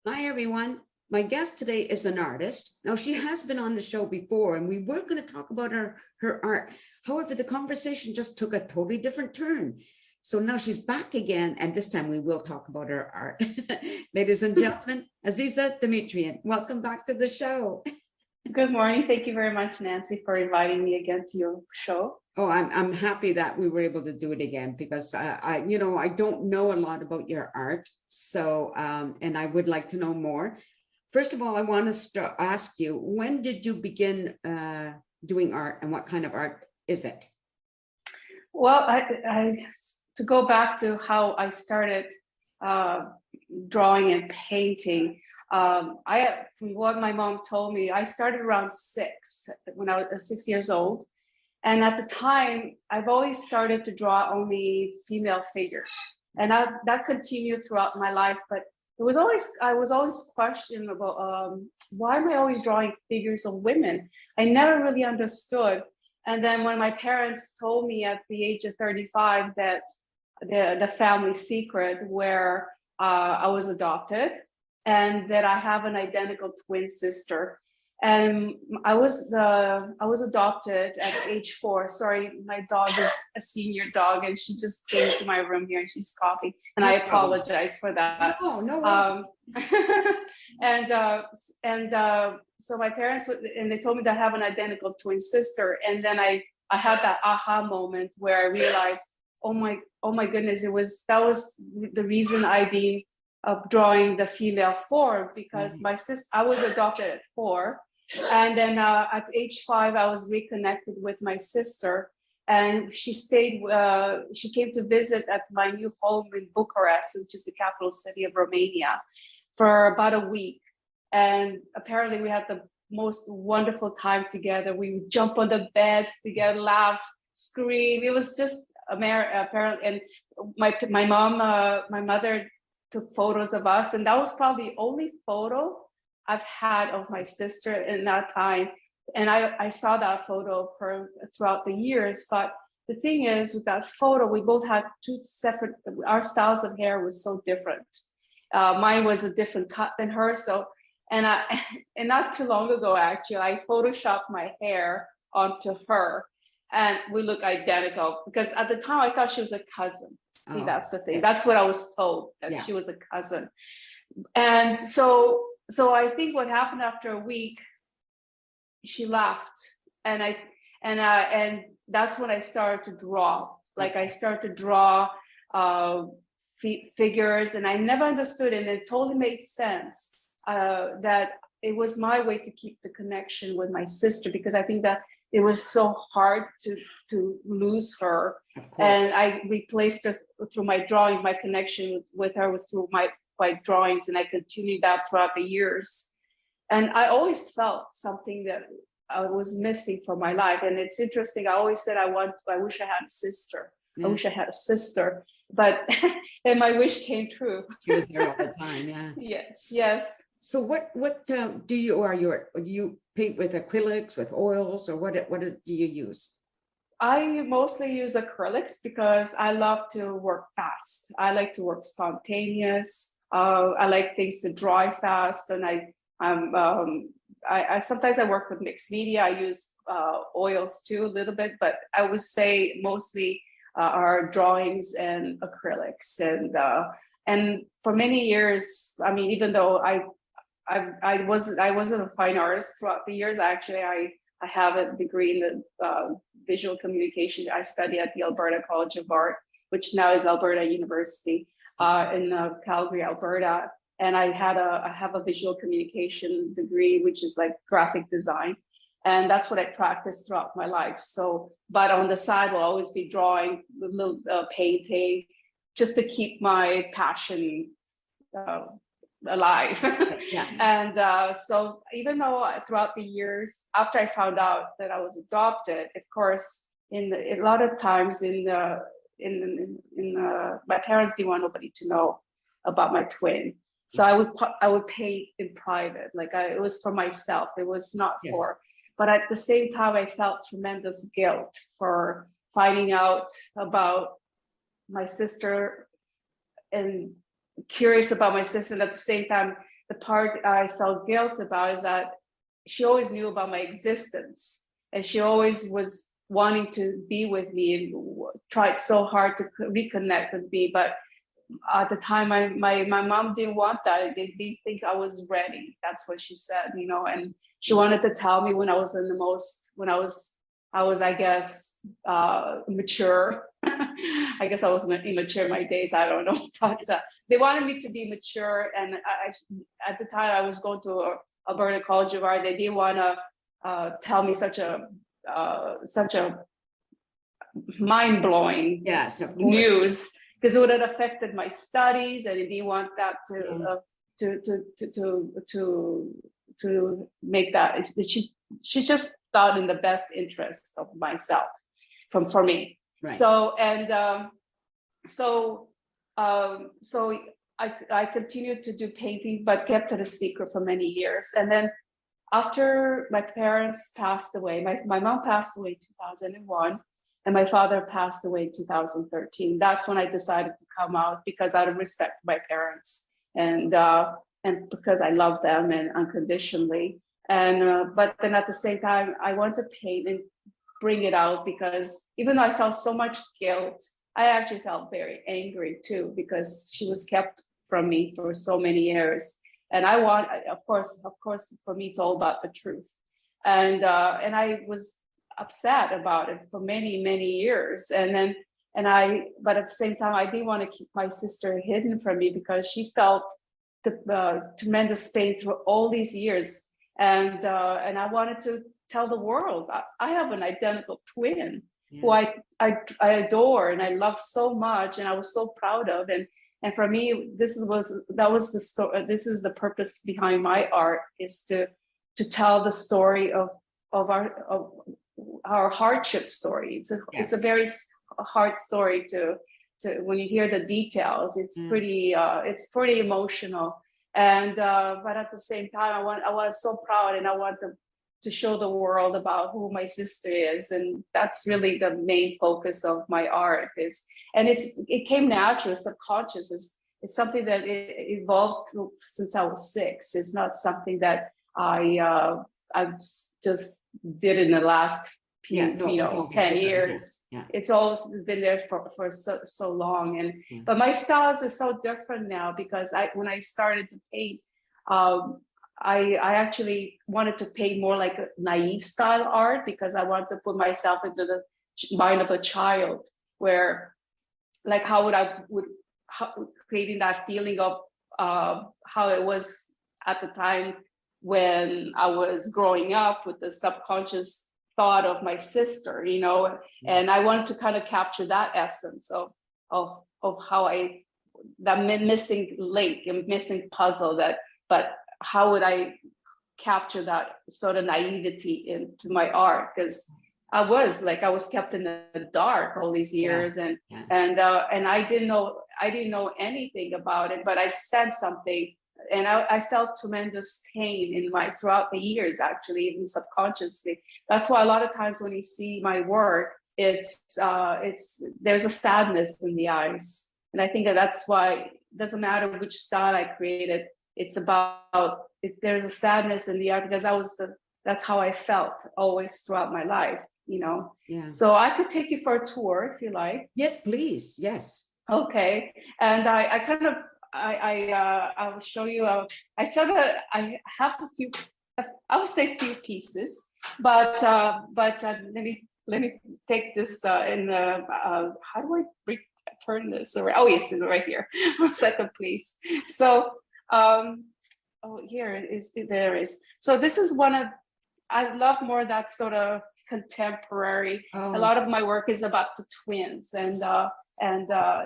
Hi, everyone. My guest today is an artist. Now, she has been on the show before, and we were going to talk about her art. However, the conversation just took a totally different turn. So now she's back again, and this time we will talk about her art. Ladies and gentlemen, Asiza Demetrian, welcome back to the show. Good morning. Thank you very much, Nancy, for inviting me again to your show. Oh, I'm happy that we were able to do it again because I don't know a lot about your art. So, and I would like to know more. First of all, I want to ask you, when did you begin doing art, and what kind of art is it? Well, I to go back to how I started drawing and painting. From what my mom told me, I started around 6 when I was 6 years old. And at the time, I've always started to draw only female figures. And that continued throughout my life. But I was always questioning about why am I always drawing figures of women? I never really understood. And then when my parents told me at the age of 35 that the family secret where I was adopted and that I have an identical twin sister. And I was adopted at age 4. Sorry, my dog is a senior dog, and she just came to my room here, and she's coughing, and I apologize for that. No. So my parents and they told me that I have an identical twin sister, and then I had that aha moment where I realized, oh my goodness, that was the reason I've been drawing the female form, because I was adopted at 4. And then at age 5, I was reconnected with my sister, and she came to visit at my new home in Bucharest, which is the capital city of Romania, for about a week. And apparently we had the most wonderful time together. We would jump on the beds together, laugh, scream. It was just apparently. And my mother took photos of us, and that was probably the only photo I've had of my sister in that time. And I saw that photo of her throughout the years. But the thing is, with that photo, we both had two separate, our styles of hair was so different. Mine was a different cut than hers. And not too long ago, actually, I photoshopped my hair onto her, and we look identical, because at the time I thought she was a cousin. See, that's the thing. That's what I was told, that she was a cousin. And so I think what happened after a week, she left, and that's when I started to draw. Like, I started to draw figures, and I never understood it. And it totally made sense that it was my way to keep the connection with my sister, because I think that it was so hard to lose her. And I replaced her through my drawings. My connection with her was through my drawings, and I continued that throughout the years. And I always felt something that I was missing from my life. And it's interesting, I always said I wish I had a sister. I wish I had a sister. But and my wish came true. She was there all the time. Yes. So what do you paint with acrylics, with oils, or what do you use? I mostly use acrylics because I love to work fast. I like to work spontaneous. I like things to dry fast, and I sometimes I work with mixed media. I use oils too a little bit, but I would say mostly are drawings and acrylics. And for many years, I mean, even though I wasn't a fine artist throughout the years. Actually, I have a degree in the visual communication. I studied at the Alberta College of Art, which now is Alberta University in Calgary, Alberta. And I have a visual communication degree, which is like graphic design. And that's what I practiced throughout my life. So, but on the side, will always be drawing, a little painting, just to keep my passion alive. And so even though throughout the years, after I found out that I was adopted, of course, a lot of times my parents didn't want nobody to know about my twin. So I would paint in private, like it was for myself. It was not for, but at the same time, I felt tremendous guilt for finding out about my sister and curious about my sister. And at the same time, the part I felt guilt about is that she always knew about my existence, and she always was wanting to be with me and tried so hard to reconnect with me. But at the time, my mom didn't want that. They didn't think I was ready. That's what she said, and she wanted to tell me when I was I guess, mature. I guess I was immature in my days. I don't know, but they wanted me to be mature. And at the time, I was going to Alberta College of Art. They didn't want to tell me such a mind-blowing Yes, of course. news, because it would have affected my studies, and they didn't want that to make that. She just thought in the best interest of myself, for me. Right. So I continued to do painting, but kept it a secret for many years. And then after my parents passed away, my mom passed away in 2001, and my father passed away in 2013. That's when I decided to come out, because out of respect for my parents, and because I love them and unconditionally. And but then at the same time, I want to paint and bring it out, because even though I felt so much guilt, I actually felt very angry too, because she was kept from me for so many years. And I want, of course, for me, it's all about the truth. And I was upset about it for many, many years. But at the same time, I didn't want to keep my sister hidden from me, because she felt the tremendous pain through all these years. And I wanted to tell the world, I have an identical twin who I adore and I love so much, and I was so proud of. And for me, this is the purpose behind my art, is to tell the story of our hardship story. It's a very hard story to when you hear the details. It's pretty emotional. And but at the same time, I was so proud, and I want to show the world about who my sister is. And that's really the main focus of my art it came natural, subconscious. It's something that evolved through since I was 6. It's not something that I just did in the last 10 years. It's always been there for so long. And but my styles is so different now, because when I started to paint, I actually wanted to paint more like a naive style art, because I wanted to put myself into the mind of a child, where like creating that feeling of how it was at the time when I was growing up, with the subconscious thought of my sister, and I wanted to kind of capture that essence of how that missing link and missing puzzle, but how would I capture that sort of naivety into my art? Because I was kept in the dark all these years, and I didn't know anything about it, but I sensed something, and I felt tremendous pain throughout the years, actually, even subconsciously. That's why a lot of times when you see my work, there's a sadness in the eyes, and I think that's why it doesn't matter which style I created. It's about there's a sadness in the art, because that's how I felt always throughout my life, Yeah. So I could take you for a tour if you like. Yes, please. Yes. Okay. And I will show you. I have a few. I would say few pieces, but let me take this how do I turn this around? Oh yes, it's right here. 1 second, please. So here it is. There it is. So this is I love more that sort of contemporary. A lot of my work is about the twins, and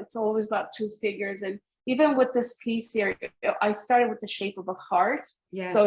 it's always about two figures. And even with this piece here, I started with the shape of a heart. Yes. So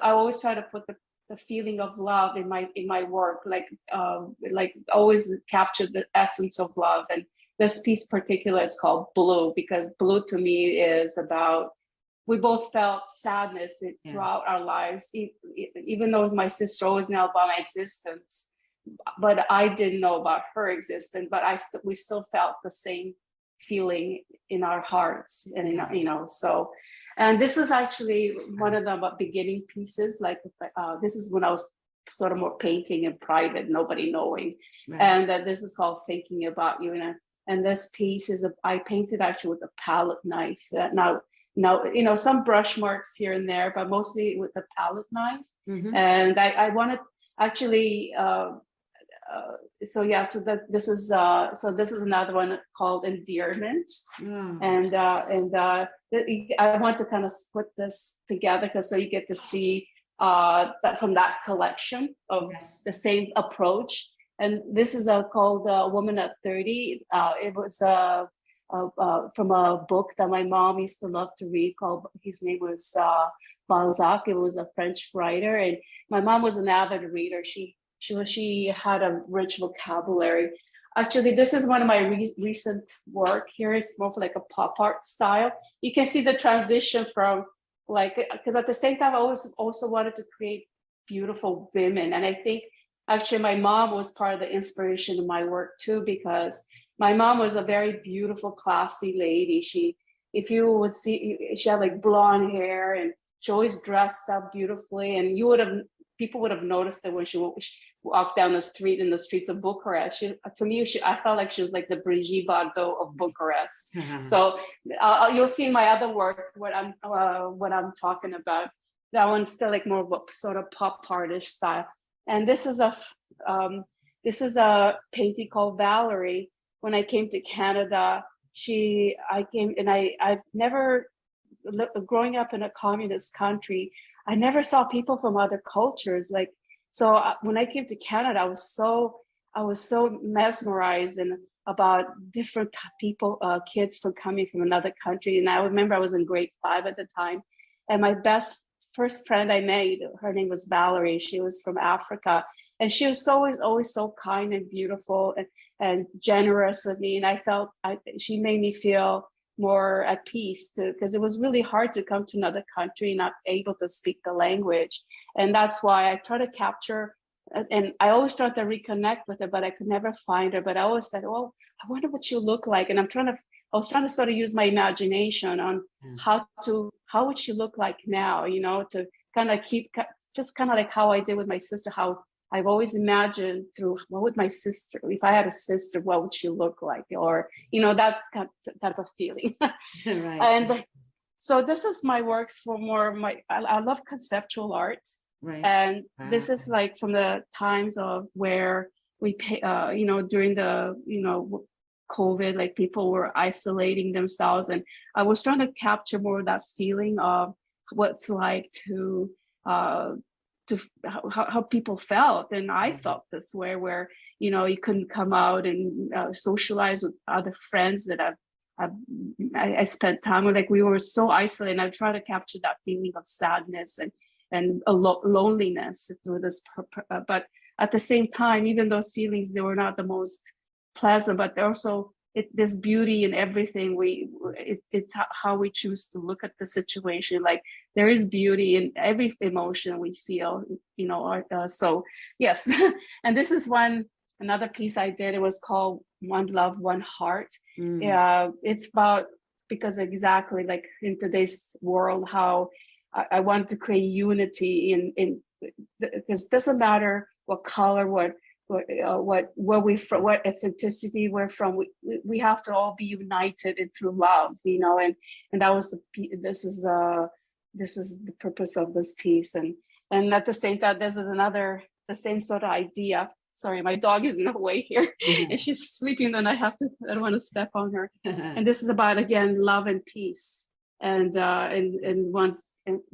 I always try to put the feeling of love in my work, like always capture the essence of love. And this piece particular is called Blue, because blue to me is about, we both felt sadness throughout our lives, even though my sister always knew about my existence, but I didn't know about her existence, but we still felt the same feeling in our hearts. And, so, And this is actually one of the beginning pieces. Like this is when I was sort of more painting in private, nobody knowing. Right. And this is called Thinking About You. And this piece is I painted actually with a palette knife. Now, some brush marks here and there, but mostly with a palette knife. Mhm. And I wanted actually. So this is another one called Endearment. Oh, And I want to kind of put this together because so you get to see that from that collection of yes. the same approach. And this is called A Woman at 30. It was from a book that my mom used to love to read called, his name was Balzac. It was a French writer. And my mom was an avid reader. She had a rich vocabulary. Actually, this is one of my recent work here. It's more like a pop art style. You can see the transition from because at the same time, I always also wanted to create beautiful women. And I think actually my mom was part of the inspiration of my work too, because my mom was a very beautiful, classy lady. If you would see, she had like blonde hair and she always dressed up beautifully. And people would have noticed it when she walked down the street in the streets of Bucharest. I felt like she was like the Brigitte Bardot of Bucharest. So you'll see in my other work what I'm talking about. That one's still like more of a sort of pop artish style. And this is a painting called Valerie. When I came to Canada, I've never, growing up in a communist country, I never saw people from other cultures. So when I came to Canada, I was so mesmerized about different people, kids from coming from another country. And I remember I was in grade 5 at the time, and my first friend I made, her name was Valerie. She was from Africa, and she was always so kind and beautiful and generous with me. And I felt she made me feel more at peace because it was really hard to come to another country not able to speak the language. And that's why I try to capture, and I always tried to reconnect with her, but I could never find her. But I always said, well, I wonder what she'll look like. And I was trying to sort of use my imagination on how would she look like now, to kind of keep, just kind of like how I did with my sister, how I've always imagined through what would my sister, if I had a sister, what would she look like? Or, that type of feeling. Right. And so this is my works for more of I love conceptual art. Right. And this is like from the times of where we pay, during the, COVID, like people were isolating themselves. And I was trying to capture more of that feeling of what's like to how people felt. And I felt this way where, you couldn't come out and socialize with other friends that I spent time with. Like we were so isolated. And I try to capture that feeling of sadness and loneliness through this. But at the same time, even those feelings, they were not the most pleasant, but also there's beauty in everything. It's how we choose to look at the situation. Like there is beauty in every emotion we feel, so yes. And this is another piece I did. It was called One Love, One Heart. It's about, because exactly like in today's world, how I want to create unity in because it doesn't matter what color, where we from, what ethnicity we're from. We have to all be united and through love, and that was this is the purpose of this piece. And at the same time, the same sort of idea. Sorry, my dog is in the way here, and she's sleeping. Then I don't want to step on her. And this is about, again, love and peace, and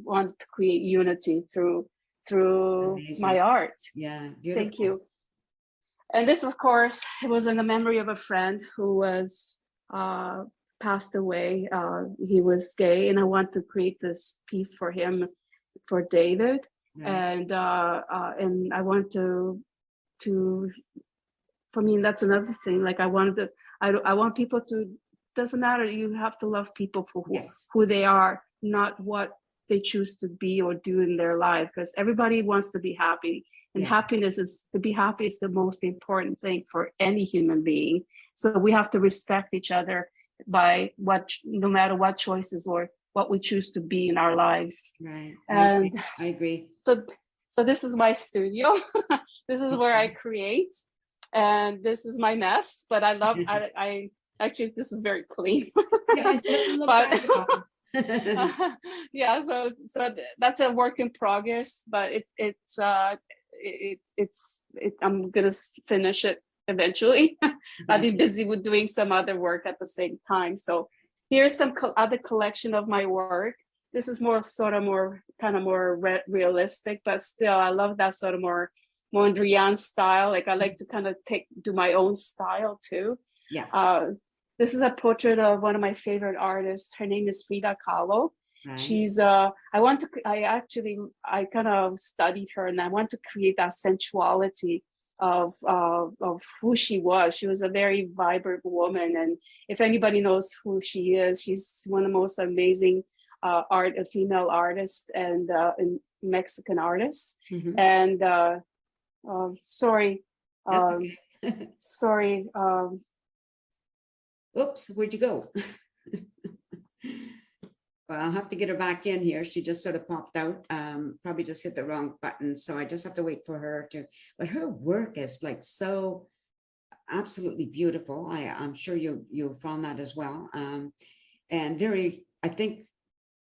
want to create unity through Amazing. my art. Yeah, beautiful. Thank you. And this, of course, it was in the memory of a friend who was passed away. He was gay, and I want to create this piece for him, for David. Right. And I want to for me, that's another thing. Like I want people to, doesn't matter, you have to love people for who they are, not what they choose to be or do in their life, because everybody wants to be happy. And happiness to be happy is the most important thing for any human being. So we have to respect each other by no matter what choices or what we choose to be in our lives. Right. And I agree. so this is my studio. This is where I create, and this is my mess. But I love. I actually, this is very clean. Yeah, it doesn't look But bad at all. yeah, so that's a work in progress. But I'm gonna finish it eventually. I'll be busy with doing some other work at the same time. So here's some other collection of my work. This is more realistic, but still I love that sort of more Mondrian style. Like I like to kind of do my own style too. Yeah. This is a portrait of one of my favorite artists. Her name is Frida Kahlo. Right. She's I kind of studied her, and I want to create that sensuality of who she was. She was a very vibrant woman, and if anybody knows who she is, she's one of the most amazing female artists and Mexican artists. Mhm. And sorry, Okay. sorry. Oops, where'd you go? Well, I'll have to get her back in here. She just sort of popped out. Probably just hit the wrong button. So I just have to wait for her to, but her work is like so absolutely beautiful. I'm sure you found that as well. And very, I think,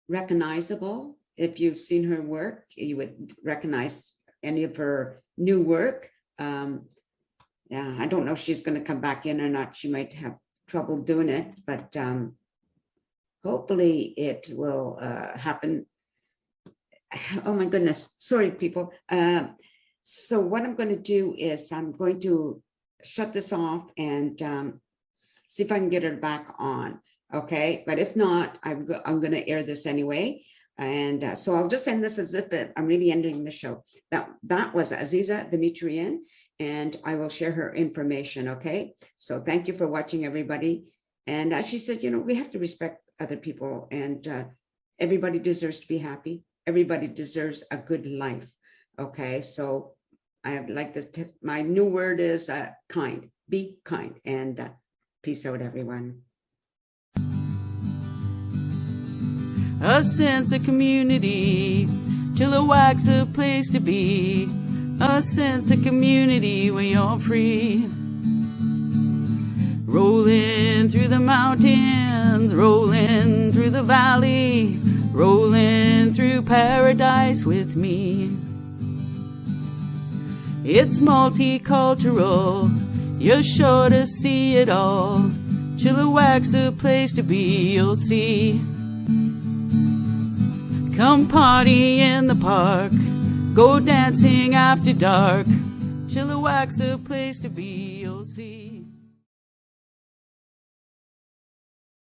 recognizable. If you've seen her work, you would recognize any of her new work. Yeah, I don't know if she's going to come back in or not. She might have trouble doing it, but hopefully it will happen. Oh my goodness, sorry people. So what I'm going to do is I'm going to shut this off and see if I can get her back on. Okay, but if not, I'm going to air this anyway. And so I'll just end this as if I'm really ending the show. That was Asiza Demetrian, and I will share her information. Okay, so thank you for watching, everybody. And as she said, we have to respect other people, and everybody deserves to be happy. Everybody deserves a good life. Okay, so I have like this. My new word is kind. Be kind, and peace out, everyone. A sense of community, Chilliwack's a place to be. A sense of community where you're free. Rolling through the mountains, rolling through the valley, rolling through paradise with me. It's multicultural, you're sure to see it all. Chilliwack's the place to be, you'll see. Come party in the park, go dancing after dark. Chilliwack's the place to be, you'll see.